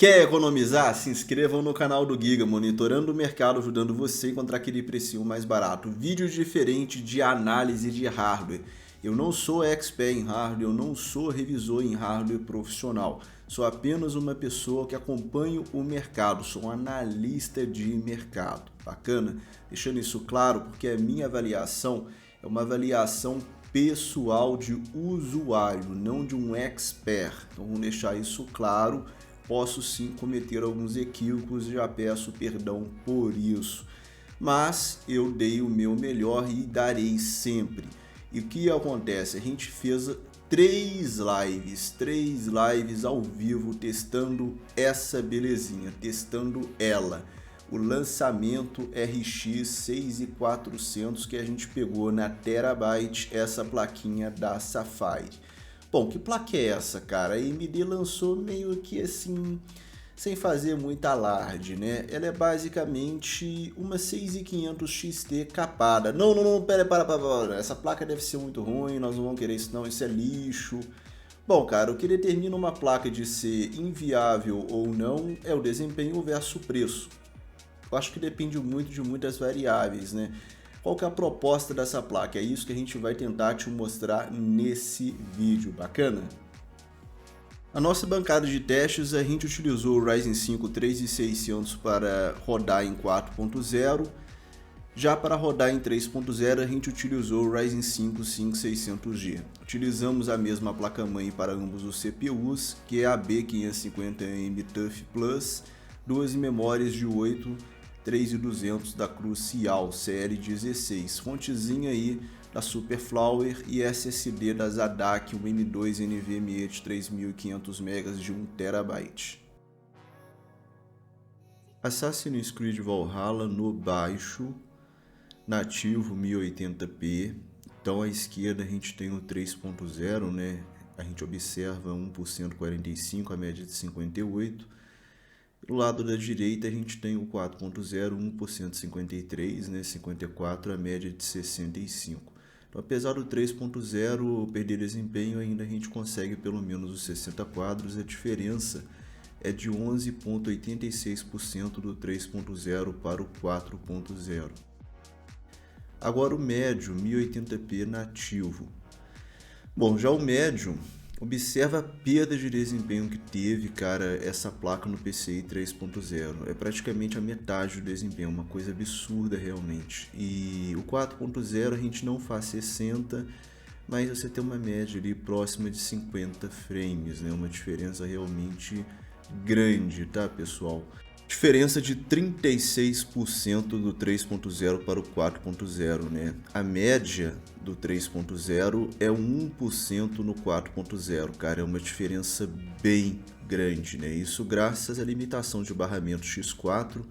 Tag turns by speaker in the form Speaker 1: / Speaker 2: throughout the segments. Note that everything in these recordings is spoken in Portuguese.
Speaker 1: Quer economizar? Se inscrevam no canal do Giga, monitorando o mercado, ajudando você a encontrar aquele precinho mais barato. Vídeos diferentes de análise de hardware. Eu não sou expert em hardware, eu não sou revisor em hardware profissional. Sou apenas uma pessoa que acompanha o mercado, sou um analista de mercado. Bacana? Deixando isso claro, porque a minha avaliação é uma avaliação pessoal de usuário, não de um expert. Então vamos deixar isso claro. Posso sim cometer alguns equívocos e já peço perdão por isso. Mas eu dei o meu melhor e darei sempre. E o que acontece? A gente fez três lives ao vivo testando essa belezinha, testando ela. O lançamento RX 6400 que a gente pegou na Terabyte, essa plaquinha da Sapphire. Bom, que placa é essa, cara? A AMD lançou meio que assim, sem fazer muito alarde, né? Ela é basicamente uma 6500 XT capada. Não, pera, para. Essa placa deve ser muito ruim, nós não vamos querer isso não, isso é lixo. Bom, cara, o que determina uma placa de ser inviável ou não é o desempenho versus preço. Eu acho que depende muito de muitas variáveis, né? Qual que é a proposta dessa placa? É isso que a gente vai tentar te mostrar nesse vídeo, bacana? A nossa bancada de testes, a gente utilizou o Ryzen 5 3600 para rodar em 4.0. Já para rodar em 3.0, a gente utilizou o Ryzen 5 5600G. Utilizamos a mesma placa-mãe para ambos os CPUs, que é a B550M TUF Plus, duas memórias de 8 3200 da Crucial série 16, fontezinha aí da Superflower e SSD da Zadak, um M2 NVMe de 3500 MB de 1 TB. Assassin's Creed Valhalla no baixo, nativo 1080p. Então à esquerda a gente tem o 3.0, né? A gente observa 1% 45, a média de 58. Do lado da direita a gente tem o 4.0, 1% 53, né, 54, a média de 65. Então, apesar do 3.0 perder desempenho, ainda a gente consegue pelo menos os 60 quadros. A diferença é de 11,86% do 3.0 para o 4.0. Agora o médio, 1080p nativo. Bom, já o médio, observa a perda de desempenho que teve, cara, essa placa no PCI 3.0. É praticamente a metade do desempenho, uma coisa absurda realmente. E o 4.0 a gente não faz 60, mas você tem uma média ali próxima de 50 frames, né? Uma diferença realmente grande, tá, pessoal? Diferença de 36% do 3.0 para o 4.0, né? A média do 3.0 é 1% no 4.0, cara, é uma diferença bem grande, né? Isso graças à limitação de barramento X4,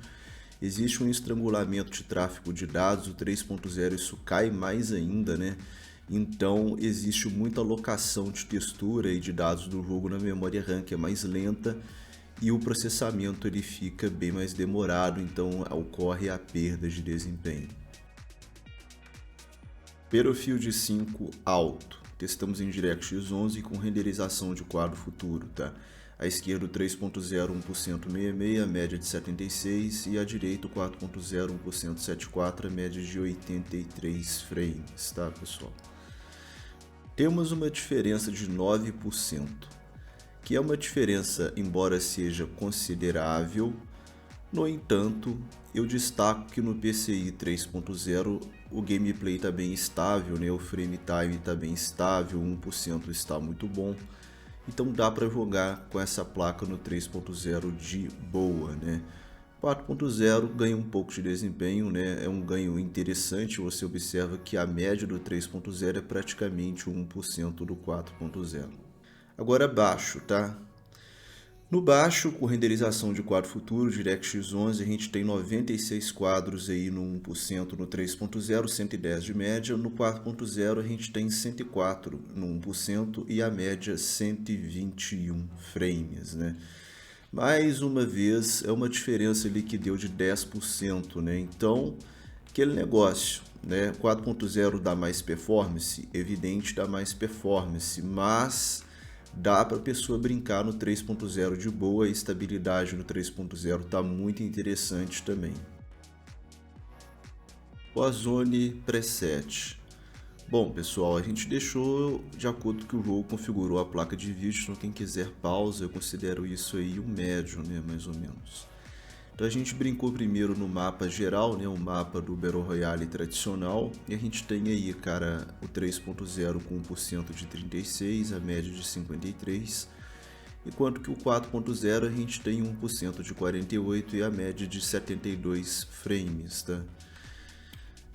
Speaker 1: existe um estrangulamento de tráfego de dados, o 3.0 isso cai mais ainda, né? Então existe muita alocação de textura e de dados do jogo na memória RAM, que é mais lenta, e o processamento ele fica bem mais demorado, então ocorre a perda de desempenho. Battlefield 5 alto. Testamos em DirectX 11 com renderização de quadro futuro, tá? À esquerda o 3.0 1% 66, a média de 76, e à direita o 4.0 1% 74, a média de 83 frames, tá, pessoal? Temos uma diferença de 9%. Que é uma diferença, embora seja considerável. No entanto, eu destaco que no PCI 3.0 o gameplay está bem estável, né? O frame time está bem estável, 1% está muito bom. Então dá para jogar com essa placa no 3.0 de boa, né? 4.0 ganha um pouco de desempenho, né? É um ganho interessante, você observa que a média do 3.0 é praticamente 1% do 4.0. Agora baixo, tá? No baixo, com renderização de quadro futuro, DirectX 11, a gente tem 96 quadros aí no 1% no 3.0, 110 de média. No 4.0 a gente tem 104 no 1% e a média 121 frames, né? Mais uma vez, é uma diferença ali que deu de 10%, né? Então, aquele negócio, né? 4.0 dá mais performance? Evidente, dá mais performance, mas dá para a pessoa brincar no 3.0 de boa, a estabilidade no 3.0 está muito interessante também. Warzone Preset. Bom, pessoal, a gente deixou de acordo com que o jogo configurou a placa de vídeo, então quem quiser pausa, eu considero isso aí um médio, né, mais ou menos. Então a gente brincou primeiro no mapa geral, né, o mapa do Battle Royale tradicional, e a gente tem aí, cara, o 3.0 com 1% de 36, a média de 53, enquanto que o 4.0 a gente tem 1% de 48 e a média de 72 frames, tá?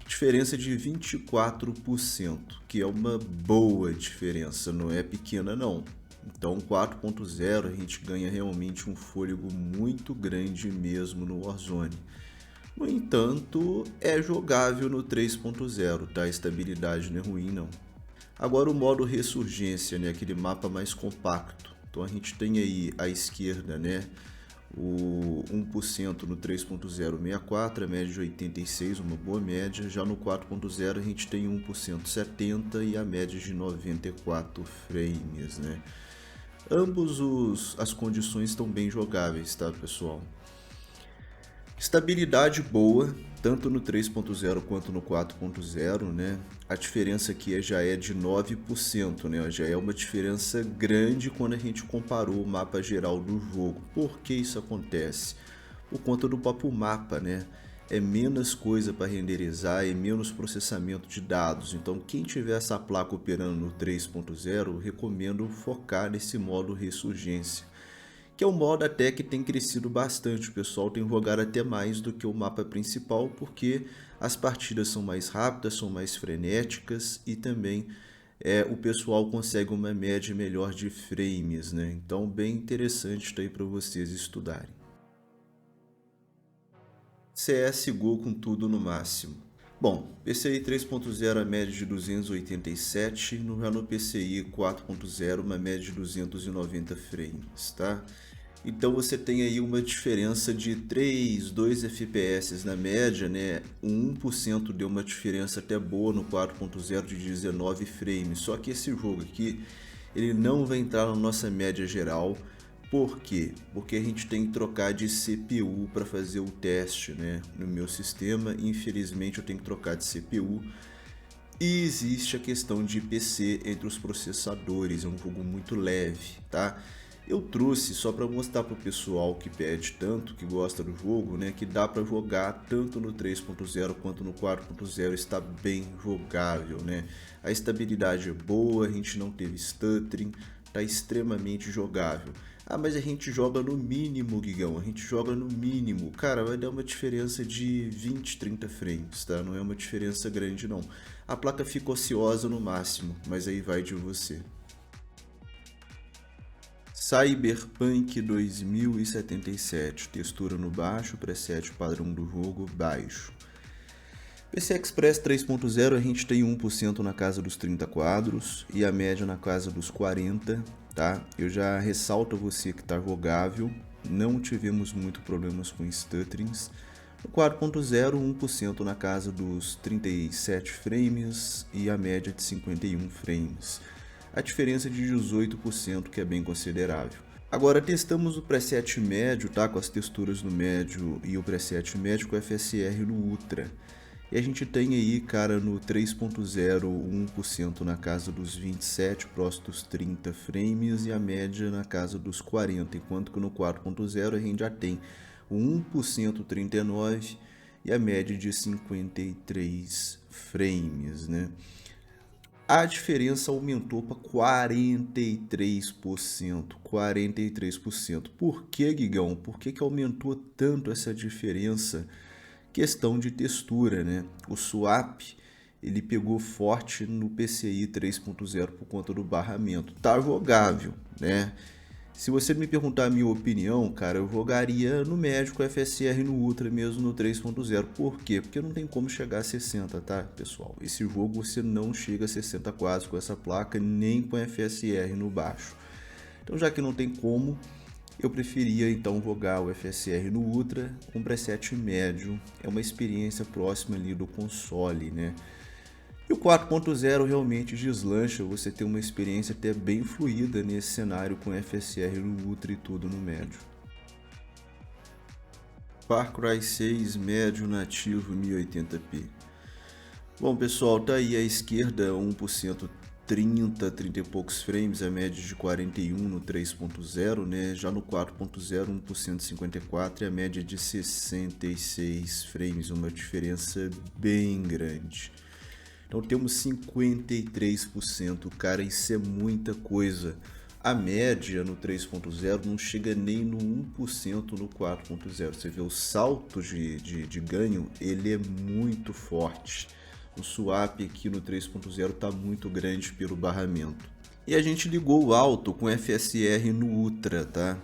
Speaker 1: Diferença de 24%, que é uma boa diferença, não é pequena não. Então 4.0 a gente ganha realmente um fôlego muito grande mesmo no Warzone. No entanto, é jogável no 3.0, tá? A estabilidade não é ruim não. Agora o modo Ressurgência, né? Aquele mapa mais compacto. Então a gente tem aí à esquerda, né? O 1% no 3.0 64, a média de 86, uma boa média. Já no 4.0 a gente tem 1% 70 e a média de 94 frames, né? As condições estão bem jogáveis, tá, pessoal? Estabilidade boa, tanto no 3.0 quanto no 4.0, né? A diferença aqui já é de 9%, né? Já é uma diferença grande quando a gente comparou o mapa geral do jogo. Por que isso acontece? Por conta do próprio mapa, né? É menos coisa para renderizar, é menos processamento de dados. Então, quem tiver essa placa operando no 3.0, recomendo focar nesse modo Ressurgência, que é um modo até que tem crescido bastante. O pessoal tem jogado até mais do que o mapa principal, porque as partidas são mais rápidas, são mais frenéticas e também o pessoal consegue uma média melhor de frames, né? Então, bem interessante tá aí para vocês estudarem. CSGO com tudo no máximo. Bom, PCI 3.0 a média de 287, já no PCI 4.0 uma média de 290 frames, tá? Então você tem aí uma diferença de 3, 2 FPS na média, né? O 1% deu uma diferença até boa no 4.0 de 19 frames, só que esse jogo aqui, ele não vai entrar na nossa média geral. Por quê? Porque a gente tem que trocar de CPU para fazer o teste, né? No meu sistema, infelizmente eu tenho que trocar de CPU. E existe a questão de IPC entre os processadores, é um jogo muito leve, tá? Eu trouxe só para mostrar para o pessoal que pede tanto, que gosta do jogo, né? Que dá para jogar tanto no 3.0 quanto no 4.0, está bem jogável, né? A estabilidade é boa, a gente não teve stuttering, está extremamente jogável. Ah, mas a gente joga no mínimo, Guigão, a gente joga no mínimo. Cara, vai dar uma diferença de 20, 30 frames, tá? Não é uma diferença grande, não. A placa fica ociosa no máximo, mas aí vai de você. Cyberpunk 2077, textura no baixo, preset padrão do jogo baixo. PCI Express 3.0 a gente tem 1% na casa dos 30 quadros e a média na casa dos 40, tá? Eu já ressalto a você que está jogável, não tivemos muito problemas com stutterings. No 4.0, 1% na casa dos 37 frames e a média de 51 frames. A diferença de 18%, que é bem considerável. Agora testamos o preset médio, tá? Com as texturas no médio e o preset médio com FSR no Ultra. E a gente tem aí, cara, no 3.0, 1% na casa dos 27, próximo dos 30 frames e a média na casa dos 40, enquanto que no 4.0 a gente já tem o 1% 39 e a média de 53 frames, né? A diferença aumentou para 43%, 43%. Por que, Guigão? Por que aumentou tanto essa diferença? Questão de textura, né? O swap, ele pegou forte no PCI 3.0 por conta do barramento. Tá jogável, né? Se você me perguntar a minha opinião, cara, eu jogaria no médio com FSR no Ultra mesmo no 3.0. Por quê? Porque não tem como chegar a 60, tá, pessoal? Esse jogo você não chega a 60 quase com essa placa, nem com FSR no baixo. Então, já que não tem como, eu preferia então jogar o FSR no Ultra com preset médio. É uma experiência próxima ali do console, né? E o 4.0 realmente deslancha, você tem uma experiência até bem fluida nesse cenário com FSR no Ultra e tudo no médio. Far Cry 6 médio nativo 1080p. Bom pessoal, tá aí à esquerda 1%, 30 e poucos frames, a média de 41 no 3.0, né? Já no 4.0, 1% 54 e a média de 66 frames, uma diferença bem grande. Então temos 53%, cara, isso é muita coisa. A média no 3.0 não chega nem no 1% no 4.0. Você vê o salto de ganho, ele é muito forte. O swap aqui no 3.0 está muito grande pelo barramento. E a gente ligou o alto com FSR no Ultra, tá?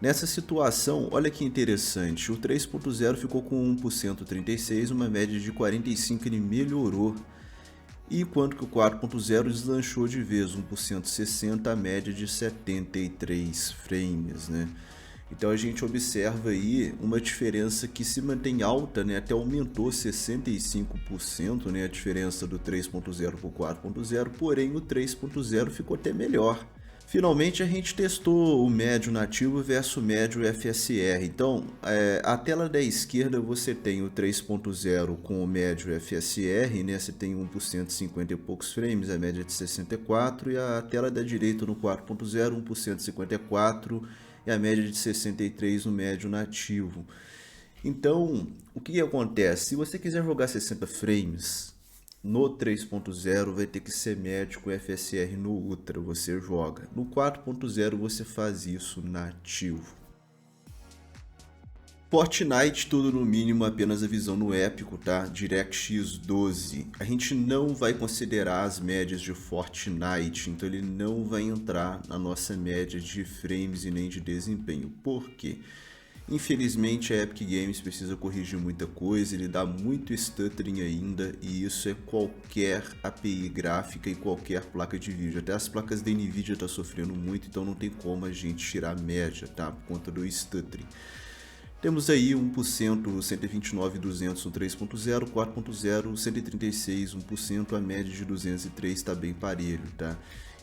Speaker 1: Nessa situação, olha que interessante, o 3.0 ficou com 1% 36, uma média de 45 ele melhorou. Enquanto que o 4.0 deslanchou de vez, 1% 60, a média de 73 frames, né? Então a gente observa aí uma diferença que se mantém alta, né? Até aumentou 65%, né? A diferença do 3.0 para o 4.0, porém o 3.0 ficou até melhor. Finalmente a gente testou o médio nativo versus o médio FSR. Então, a tela da esquerda você tem o 3.0 com o médio FSR, né? Você tem 1% 50 e poucos frames, a média de 64, e a tela da direita no 4.0, 1% 54 e a média de 63 no médio nativo. Então, o que acontece? Se você quiser jogar 60 frames no 3.0 vai ter que ser médio com FSR no Ultra, você joga. No 4.0 você faz isso nativo. Fortnite tudo no mínimo, apenas a visão no épico, tá? DirectX 12. A gente não vai considerar as médias de Fortnite, então ele não vai entrar na nossa média de frames e nem de desempenho. Por quê? Infelizmente a Epic Games precisa corrigir muita coisa, ele dá muito stuttering ainda, e isso é qualquer API gráfica e qualquer placa de vídeo. Até as placas da Nvidia estão sofrendo muito, então não tem como a gente tirar a média, tá? Por conta do stuttering. Temos aí 1%, 129,200 no 3.0, 4.0, 136, 1%, a média de 203 está bem parelho, tá?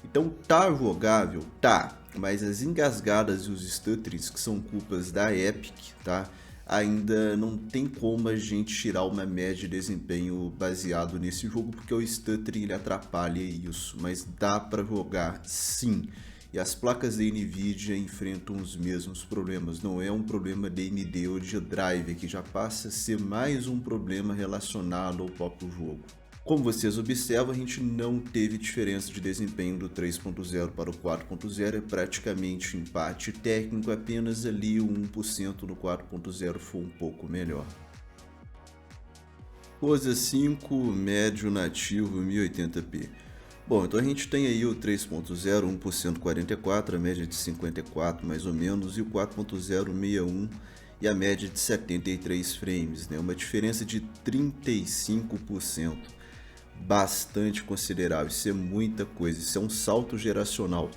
Speaker 1: Então tá jogável? Tá, mas as engasgadas e os stutterings, que são culpas da Epic, tá? Ainda não tem como a gente tirar uma média de desempenho baseado nesse jogo, porque o stuttering ele atrapalha isso, mas dá para jogar sim. E as placas da Nvidia enfrentam os mesmos problemas, não é um problema de AMD ou de drive, que já passa a ser mais um problema relacionado ao próprio jogo. Como vocês observam, a gente não teve diferença de desempenho do 3.0 para o 4.0, é praticamente empate técnico, apenas ali o 1% no 4.0 foi um pouco melhor. Forza 5 médio nativo 1080p. Bom, então a gente tem aí o 3.0, 1% 44, a média de 54 mais ou menos, e o 4.0, 61 e a média de 73 frames, né? Uma diferença de 35%. Bastante considerável, isso é muita coisa, isso é um salto geracional.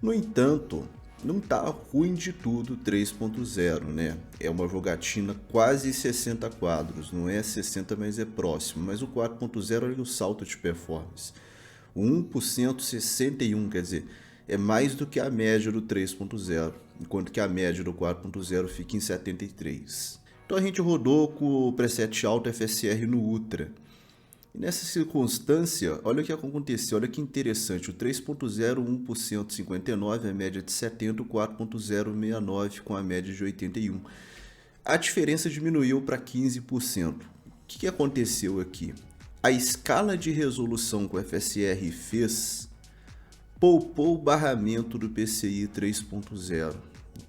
Speaker 1: No entanto, não tá ruim de tudo 3.0, né? É uma jogatina quase 60 quadros, não é 60, mas é próximo. Mas o 4.0 olha o salto de performance. O 1% 61, quer dizer, é mais do que a média do 3.0, enquanto que a média do 4.0 fica em 73. Então a gente rodou com o preset alto FSR no Ultra. E nessa circunstância, olha o que aconteceu, olha que interessante, o 3.0, 1% 59, a média de 70, o 4.0, 69 com a média de 81. A diferença diminuiu para 15%. O que aconteceu aqui? A escala de resolução que o FSR fez poupou o barramento do PCI 3.0.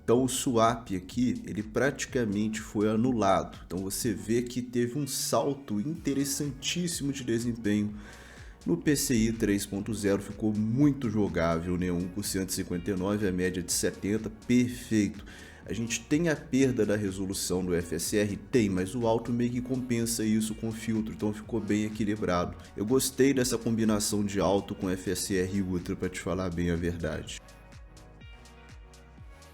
Speaker 1: Então o swap aqui, ele praticamente foi anulado. Então você vê que teve um salto interessantíssimo de desempenho no PCI 3.0, ficou muito jogável, né? 1% 59, a média de 70, perfeito. A gente tem a perda da resolução do FSR? Tem, mas o alto meio que compensa isso com o filtro, então ficou bem equilibrado. Eu gostei dessa combinação de alto com FSR e Ultra, para te falar bem a verdade.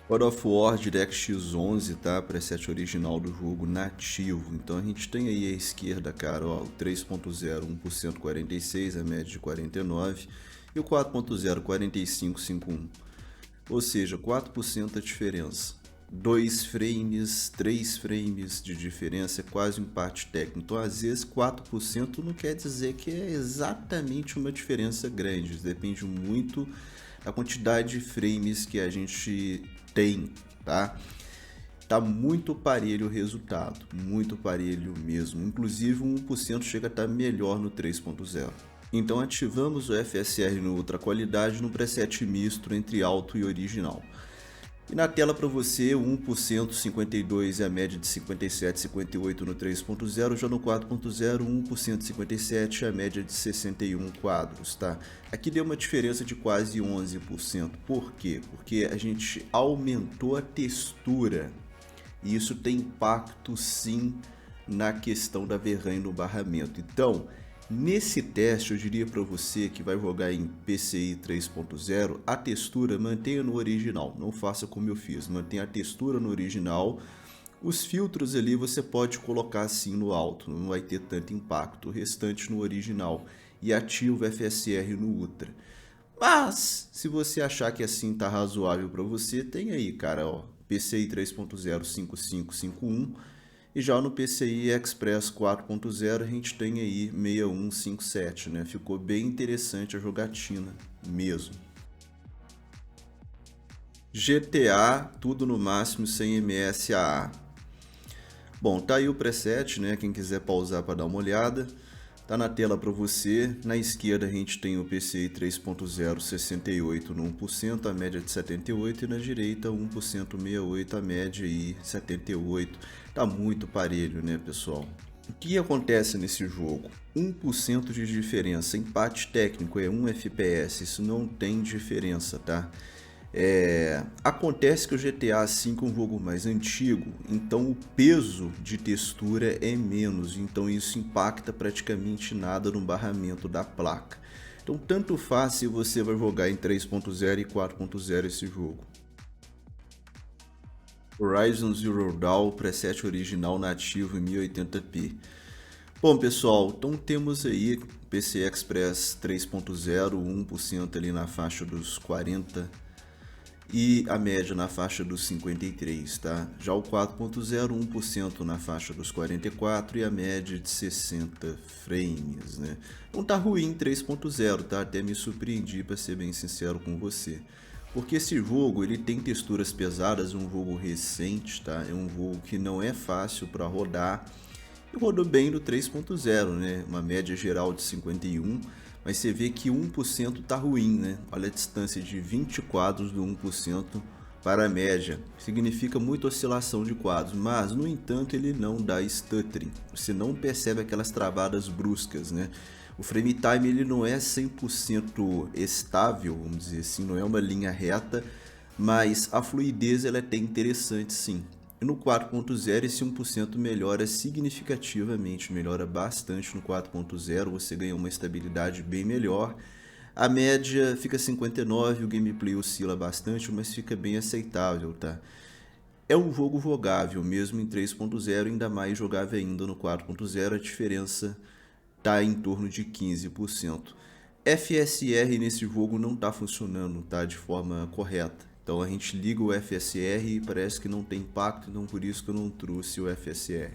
Speaker 1: God of War DirectX 11, tá? Preset original do jogo nativo. Então a gente tem aí à esquerda, cara, ó, o 3.0 1% 46, a média de 49, e o 4.0 4551. Ou seja, 4% a diferença. 2 frames, 3 frames de diferença é quase um empate técnico. Então, às vezes, 4% não quer dizer que é exatamente uma diferença grande. Depende muito da quantidade de frames que a gente tem, tá? Tá muito parelho o resultado, muito parelho mesmo. Inclusive, 1% chega a estar melhor no 3.0. Então ativamos o FSR no Ultra Qualidade no preset misto entre alto e original. E na tela para você, 1% 52 é a média de 57, 58 no 3.0, já no 4.0, 1% 57 é a média de 61 quadros, tá? Aqui deu uma diferença de quase 11%. Por quê? Porque a gente aumentou a textura e isso tem impacto sim na questão da VRAM e no barramento. Então, nesse teste, eu diria para você que vai jogar em PCI 3.0, a textura mantenha no original, não faça como eu fiz, mantenha a textura no original. Os filtros ali você pode colocar assim no alto, não vai ter tanto impacto, o restante no original, e ativa o FSR no Ultra. Mas, se você achar que assim tá razoável para você, tem aí, cara, ó, PCI 3.0 5551, e já no PCI Express 4.0 a gente tem aí 6157, né? Ficou bem interessante a jogatina mesmo. GTA, tudo no máximo 100 MSAA. Bom, tá aí o preset, né? Quem quiser pausar para dar uma olhada. Tá na tela para você. Na esquerda a gente tem o PCI 3.0 68 no 1%, a média de 78, e na direita 1% 68, a média aí 78. Tá muito parelho, né, pessoal? O que acontece nesse jogo? 1% de diferença, empate técnico é 1 FPS, isso não tem diferença, tá? Acontece que o GTA V é um jogo mais antigo, então o peso de textura é menos, então isso impacta praticamente nada no barramento da placa. Então tanto faz se você vai jogar em 3.0 e 4.0 esse jogo. Horizon Zero Dawn, preset original nativo em 1080p. Bom pessoal, então temos aí PCI Express 3.0, 1% ali na faixa dos 40 e a média na faixa dos 53, tá? Já o 4.0, 1% na faixa dos 44 e a média de 60 frames, né? Não tá ruim 3.0, tá? Até me surpreendi, para ser bem sincero com você. Porque esse jogo, ele tem texturas pesadas, um jogo recente, tá? É um jogo que não é fácil para rodar. E rodou bem no 3.0, né? Uma média geral de 51, mas você vê que 1% tá ruim, né? Olha a distância de 20 quadros do 1% para a média. Significa muita oscilação de quadros, mas no entanto ele não dá stuttering. Você não percebe aquelas travadas bruscas, né? O frame time ele não é 100% estável, vamos dizer assim, não é uma linha reta, mas a fluidez ela é até interessante sim. E no 4.0 esse 1% melhora significativamente, melhora bastante no 4.0, você ganha uma estabilidade bem melhor. A média fica 59, o gameplay oscila bastante, mas fica bem aceitável, tá? É um jogo jogável, mesmo em 3.0, ainda mais jogável ainda no 4.0, a diferença está em torno de 15%. FSR nesse jogo não está funcionando, tá, de forma correta. Então a gente liga o FSR e parece que não tem impacto, então por isso que eu não trouxe o FSR.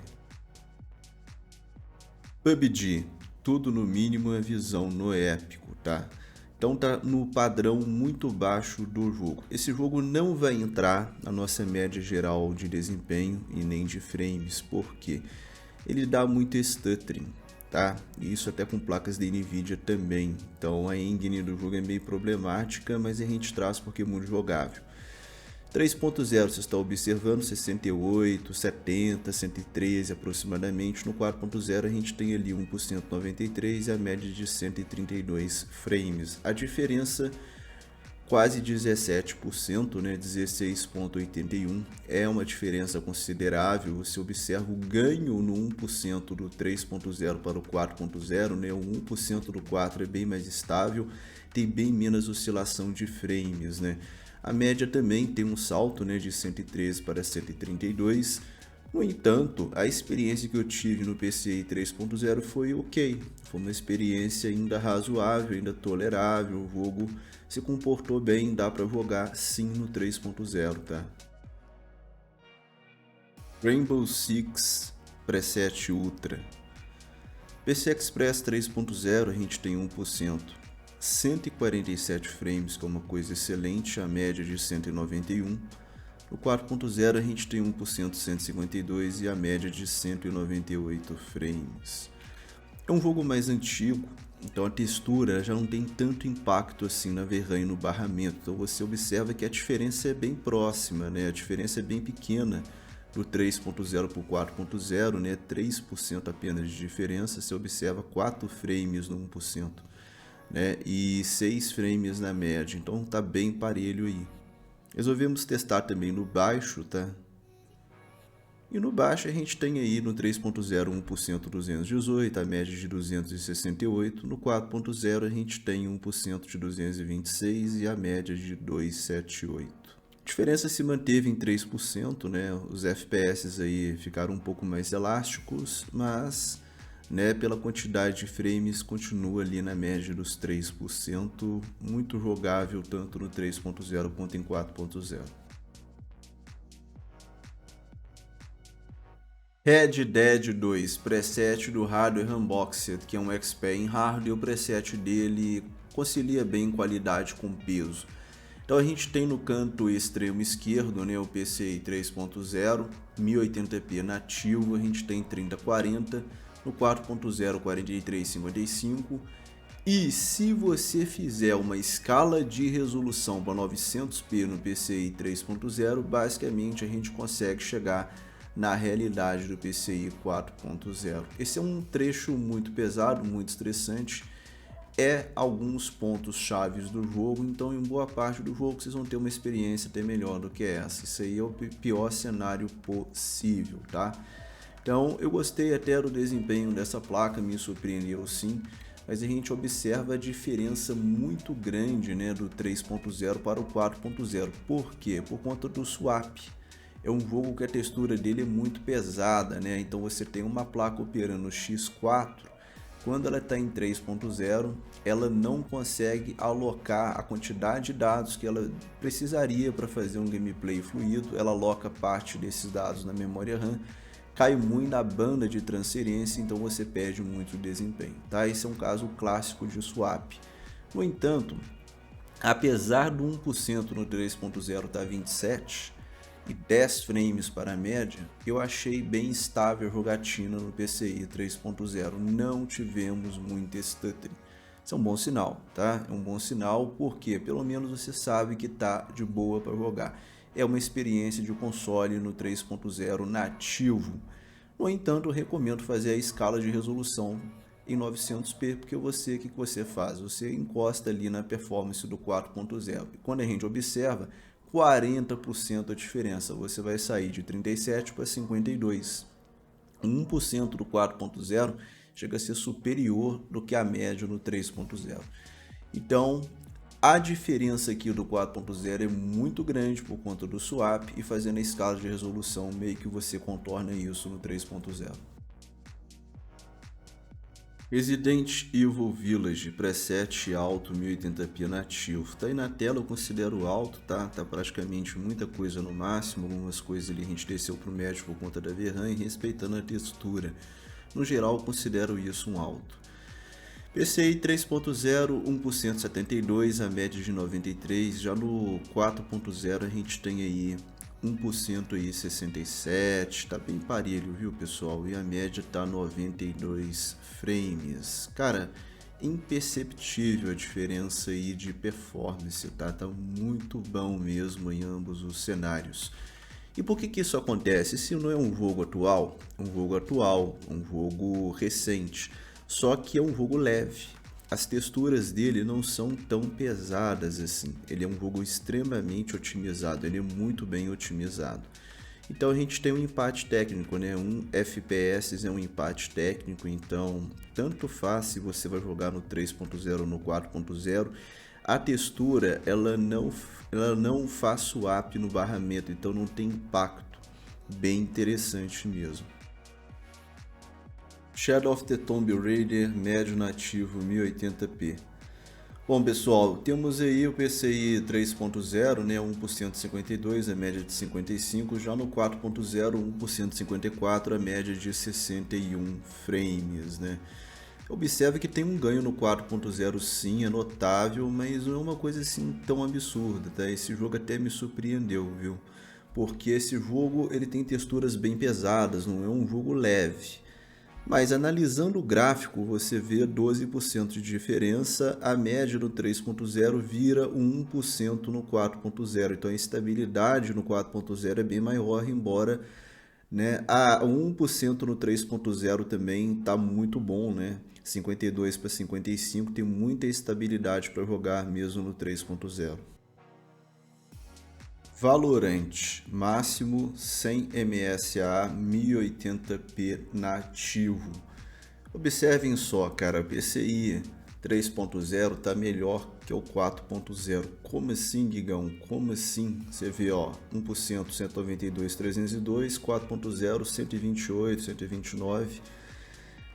Speaker 1: PUBG, tudo no mínimo é visão no épico, tá? Então tá no padrão muito baixo do jogo. Esse jogo não vai entrar na nossa média geral de desempenho e nem de frames, porque ele dá muito stuttering, tá? E isso até com placas da Nvidia também. Então a engine do jogo é meio problemática, mas a gente traz porque é muito jogável. 3.0 você está observando 68, 70, 113 aproximadamente. No 4.0 a gente tem ali 1% 93 e a média de 132 frames. A diferença quase 17%, né? 16.81 é uma diferença considerável. Você observa o ganho no 1% do 3.0 para o 4.0, né? O 1% do 4 é bem mais estável, tem bem menos oscilação de frames, né? A média também tem um salto, né, de 113 para 132. No entanto, a experiência que eu tive no PCI 3.0 foi ok. Foi uma experiência ainda razoável, ainda tolerável. O jogo se comportou bem, dá para jogar sim no 3.0, tá? Rainbow Six Preset Ultra. PC Express 3.0 a gente tem 1%. 147 frames, que é uma coisa excelente, a média de 191. No 4.0 a gente tem 1% 152 e a média de 198 frames. É um jogo mais antigo, então a textura já não tem tanto impacto assim na VRAM e no barramento. Então você observa que a diferença é bem próxima, né? A diferença é bem pequena do 3.0 para o 4.0, né? 3% apenas de diferença. Você observa 4 frames no 1%, né? E 6 frames na média. Então tá bem parelho aí. Resolvemos testar também no baixo, tá? E no baixo a gente tem aí no 3.0 1% 218, a média de 268. No 4.0 a gente tem 1% de 226 e a média de 278. A diferença se manteve em 3%, né? Os FPS aí ficaram um pouco mais elásticos, mas, né, pela quantidade de frames continua ali na média dos 3%, muito jogável tanto no 3.0 quanto em 4.0. Red Dead 2, preset do Hardware Unboxed, que é um expert em hardware, o preset dele concilia bem qualidade com peso. Então a gente tem no canto extremo esquerdo, né, o PCI 3.0, 1080p nativo, a gente tem 3040, no 4.0 4355. E se você fizer uma escala de resolução para 900p no PCI 3.0, basicamente a gente consegue chegar na realidade do PCI 4.0. Esse é um trecho muito pesado, muito estressante. Alguns pontos chaves do jogo, então em boa parte do jogo vocês vão ter uma experiência até melhor do que essa. Isso aí é o pior cenário possível, tá? Então eu gostei até do desempenho dessa placa, me surpreendeu sim, mas a gente observa a diferença muito grande, né, do 3.0 para o 4.0. Por quê? Por conta do swap. É um jogo que a textura dele é muito pesada, né? Então você tem uma placa operando X4, quando ela está em 3.0, ela não consegue alocar a quantidade de dados que ela precisaria para fazer um gameplay fluido. Ela aloca parte desses dados na memória RAM, cai muito na banda de transferência, então você perde muito desempenho, tá? Esse é um caso clássico de swap. No entanto, apesar do 1% no 3.0 estar 27 e 10 frames para a média, eu achei bem estável a jogatina no PCI 3.0. Não tivemos muito stuttering. Isso é um bom sinal, tá? É um bom sinal porque pelo menos você sabe que tá de boa para jogar. É uma experiência de console no 3.0 nativo. No entanto, eu recomendo fazer a escala de resolução em 900p, porque o que você faz? Você encosta ali na performance do 4.0. E quando a gente observa, 40% a diferença, você vai sair de 37 para 52. 1% do 4.0 chega a ser superior do que a média no 3.0. Então, a diferença aqui do 4.0 é muito grande por conta do swap, e fazendo a escala de resolução meio que você contorna isso no 3.0. Resident Evil Village, preset alto 1080p nativo. Tá aí na tela, eu considero alto, tá? Tá praticamente muita coisa no máximo, algumas coisas ali a gente desceu pro médio por conta da VRAM e respeitando a textura. No geral, eu considero isso um alto. PCI 3.0, 1% 72, a média de 93. Já no 4.0 a gente tem aí 1% aí 67, tá bem parelho, viu pessoal? E a média tá 92 frames. Cara, imperceptível a diferença aí de performance, tá? Tá muito bom mesmo em ambos os cenários. E por que isso acontece? Esse não é um jogo atual, um jogo recente, só que é um jogo leve. As texturas dele não são tão pesadas assim. Ele é um jogo extremamente otimizado, ele é muito bem otimizado. Então a gente tem um empate técnico, né? Um FPS é um empate técnico, então tanto faz se você vai jogar no 3.0 ou no 4.0. A textura, ela não faz swap no barramento, então não tem impacto. Bem interessante mesmo. Shadow of the Tomb Raider, médio nativo 1080p. Bom pessoal, temos aí o PCI 3.0, né, 1% de 52, a média de 55, já no 4.0, 1% de 54, a média de 61 frames, né. Observe que tem um ganho no 4.0 sim, é notável, mas não é uma coisa assim tão absurda, tá? Esse jogo até me surpreendeu, viu? Porque esse jogo ele tem texturas bem pesadas, não é um jogo leve. Mas analisando o gráfico, você vê 12% de diferença, a média no 3.0 vira 1% no 4.0. Então a estabilidade no 4.0 é bem maior, embora, né, a 1% no 3.0 também está muito bom, né? 52 para 55 tem muita estabilidade para jogar mesmo no 3.0. Valorant, máximo 100 MSA 1080p nativo. Observem só, cara, PCI 3.0 tá melhor que o 4.0. Como assim, Gigão? Como assim? Você vê, ó, 1% 192, 302, 4.0 128, 129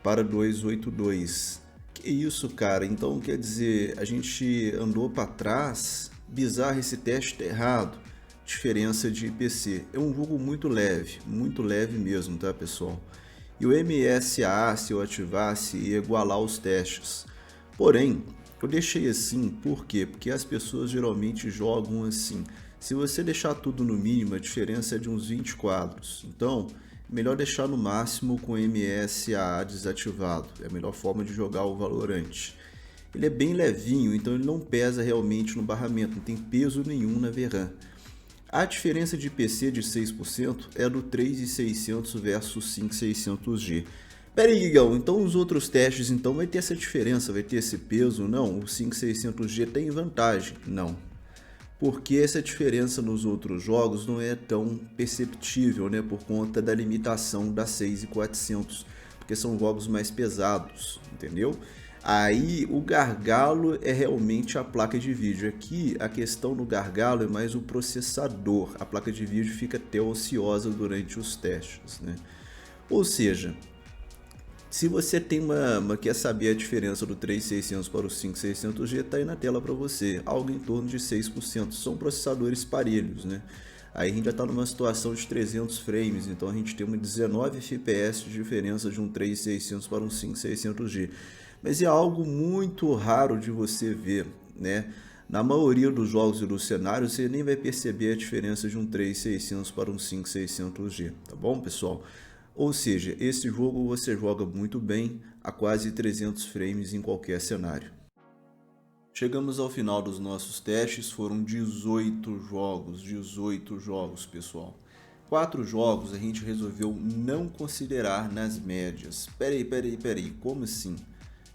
Speaker 1: para 282. Que isso, cara? Então quer dizer, a gente andou para trás. Bizarro, esse teste tá errado. Diferença de IPC. É um jogo muito leve mesmo, tá, pessoal? E o MSA, se eu ativasse, ia igualar os testes. Porém, eu deixei assim, por quê? Porque as pessoas geralmente jogam assim. Se você deixar tudo no mínimo, a diferença é de uns 20 quadros. Então, melhor deixar no máximo com MSA desativado. É a melhor forma de jogar o Valorant. Ele é bem levinho, então ele não pesa realmente no barramento, não tem peso nenhum na VRAM. A diferença de IPC de 6% é do 3600 versus 5600G. Pera aí, Guigão, então os outros testes então vai ter essa diferença, vai ter esse peso? Não, o 5600G tem vantagem? Não. Porque essa diferença nos outros jogos não é tão perceptível, né, por conta da limitação da 6400, porque são jogos mais pesados, entendeu? Aí o gargalo é realmente a placa de vídeo. Aqui a questão do gargalo é mais o processador. A placa de vídeo fica até ociosa durante os testes, né? Ou seja, se você tem quer saber a diferença do 3600 para o 5600G, está aí na tela para você, algo em torno de 6%. São processadores parelhos, né? Aí a gente já está numa situação de 300 frames, então a gente tem uma 19 FPS de diferença de um 3600 para um 5600G. Mas é algo muito raro de você ver, né? Na maioria dos jogos e dos cenários, você nem vai perceber a diferença de um 3600 para um 5600G, tá bom, pessoal? Ou seja, esse jogo você joga muito bem a quase 300 frames em qualquer cenário. Chegamos ao final dos nossos testes, foram 18 jogos, pessoal. 4 jogos a gente resolveu não considerar nas médias. Peraí, como assim?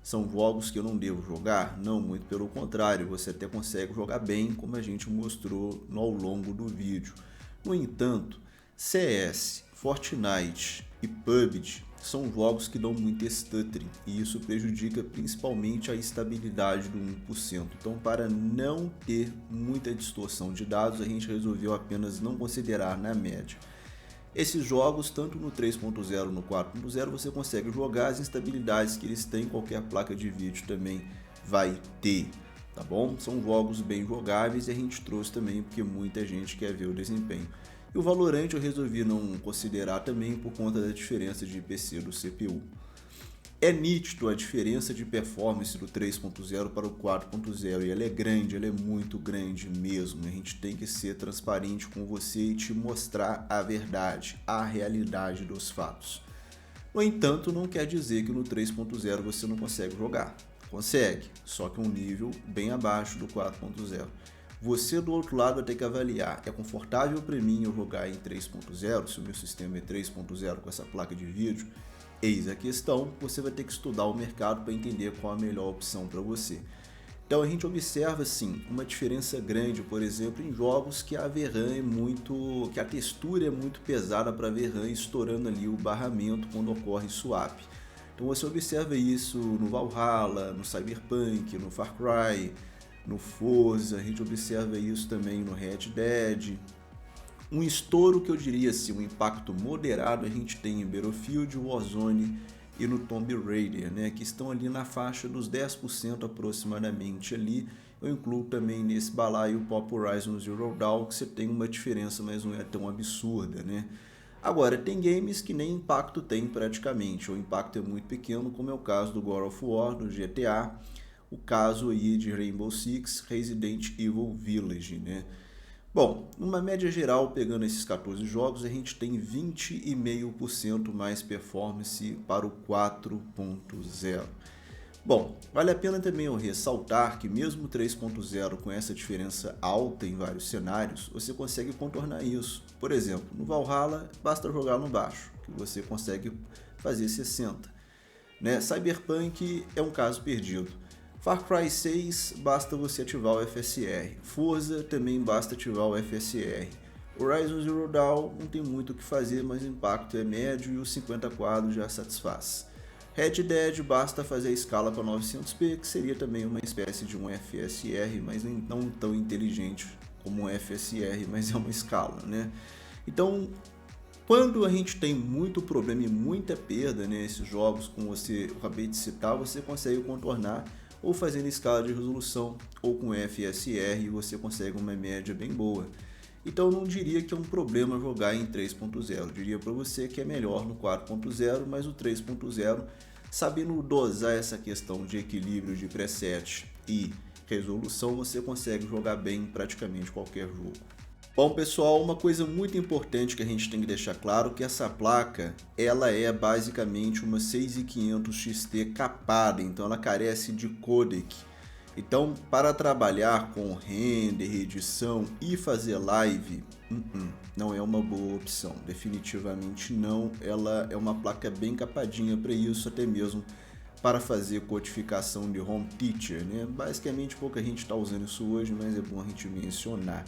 Speaker 1: São jogos que eu não devo jogar? Não, muito pelo contrário, você até consegue jogar bem, como a gente mostrou ao longo do vídeo. No entanto, CS, Fortnite e PUBG são jogos que dão muito stuttering e isso prejudica principalmente a estabilidade do 1%. Então, para não ter muita distorção de dados, a gente resolveu apenas não considerar na média. Esses jogos, tanto no 3.0 no 4.0, você consegue jogar as instabilidades que eles têm, qualquer placa de vídeo também vai ter, tá bom? São jogos bem jogáveis e a gente trouxe também porque muita gente quer ver o desempenho. E o Valorant eu resolvi não considerar também por conta da diferença de IPC do CPU. É nítido a diferença de performance do 3.0 para o 4.0 e ela é grande, ela é muito grande mesmo. A gente tem que ser transparente com você e te mostrar a verdade, a realidade dos fatos. No entanto, não quer dizer que no 3.0 você não consegue jogar. Consegue, só que um nível bem abaixo do 4.0. Você do outro lado vai ter que avaliar, é confortável para mim eu jogar em 3.0, se o meu sistema é 3.0 com essa placa de vídeo? Eis a questão, você vai ter que estudar o mercado para entender qual a melhor opção para você. Então a gente observa sim uma diferença grande, por exemplo, em jogos que a VRAM é muito, que a textura é muito pesada para a VRAM, estourando ali o barramento quando ocorre swap. Então você observa isso no Valhalla, no Cyberpunk, no Far Cry, no Forza, a gente observa isso também no Red Dead. Um estouro que eu diria assim, um impacto moderado a gente tem em Battlefield, Warzone e no Tomb Raider, né, que estão ali na faixa dos 10% aproximadamente ali. Eu incluo também nesse balaio o Pop Horizon Zero Dawn, que você tem uma diferença, mas não é tão absurda, né? Agora, tem games que nem impacto tem praticamente, o impacto é muito pequeno, como é o caso do God of War, do GTA, o caso aí de Rainbow Six, Resident Evil Village, né? Bom, numa média geral, pegando esses 14 jogos, a gente tem 20,5% mais performance para o 4.0. Bom, vale a pena também eu ressaltar que mesmo o 3.0 com essa diferença alta em vários cenários, você consegue contornar isso. Por exemplo, no Valhalla, basta jogar no baixo, que você consegue fazer 60. Né? Cyberpunk é um caso perdido. Far Cry 6, basta você ativar o FSR. Forza também basta ativar o FSR. Horizon Zero Dawn não tem muito o que fazer, mas o impacto é médio e os 50 quadros já satisfaz. Red Dead basta fazer a escala para 900p, que seria também uma espécie de um FSR, mas não tão inteligente como um FSR, mas é uma escala, né? Então, quando a gente tem muito problema e muita perda nesses jogos, como eu acabei de citar, você consegue contornar ou fazendo escala de resolução ou com FSR você consegue uma média bem boa. Então eu não diria que é um problema jogar em 3.0, diria para você que é melhor no 4.0, mas o 3.0, sabendo dosar essa questão de equilíbrio de preset e resolução, você consegue jogar bem em praticamente qualquer jogo. Bom pessoal, uma coisa muito importante que a gente tem que deixar claro é que essa placa ela é basicamente uma 6500 XT capada, então ela carece de codec. Então, para trabalhar com render, edição e fazer live, não é uma boa opção, definitivamente não. Ela é uma placa bem capadinha para isso, até mesmo para fazer codificação de home theater, né? Basicamente pouca gente está usando isso hoje, mas é bom a gente mencionar.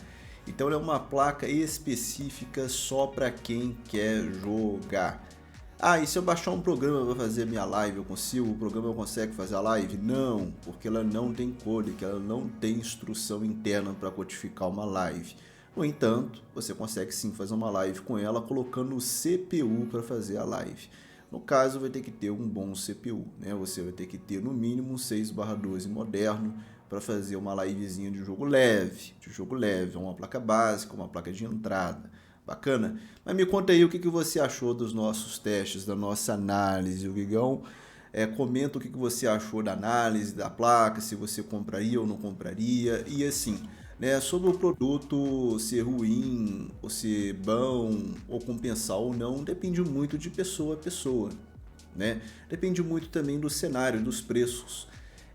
Speaker 1: Então ela é uma placa específica só para quem quer jogar. Ah, e se eu baixar um programa para fazer minha live, eu consigo? O programa consegue fazer a live? Não, porque ela não tem codec, ela não tem instrução interna para codificar uma live. No entanto, você consegue sim fazer uma live com ela colocando o CPU para fazer a live. No caso, vai ter que ter um bom CPU, né? Você vai ter que ter no mínimo um 6/12 moderno para fazer uma livezinha de jogo leve. É uma placa básica, uma placa de entrada. Bacana? Mas me conta aí o que você achou dos nossos testes, da nossa análise, o Guigão. Comenta o que você achou da análise da placa, se você compraria ou não compraria. E assim, né, sobre o produto ser ruim, ou ser bom, ou compensar ou não, depende muito de pessoa a pessoa. Né? Depende muito também do cenário, dos preços.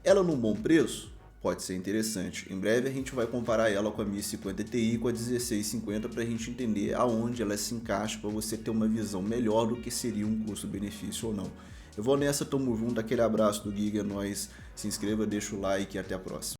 Speaker 1: Ela num bom preço? Pode ser interessante. Em breve a gente vai comparar ela com a 1050 Ti e com a 1650 para a gente entender aonde ela se encaixa, para você ter uma visão melhor do que seria um custo-benefício ou não. Eu vou nessa, tamo junto, aquele abraço do Giga, é nóis, se inscreva, deixa o like e até a próxima.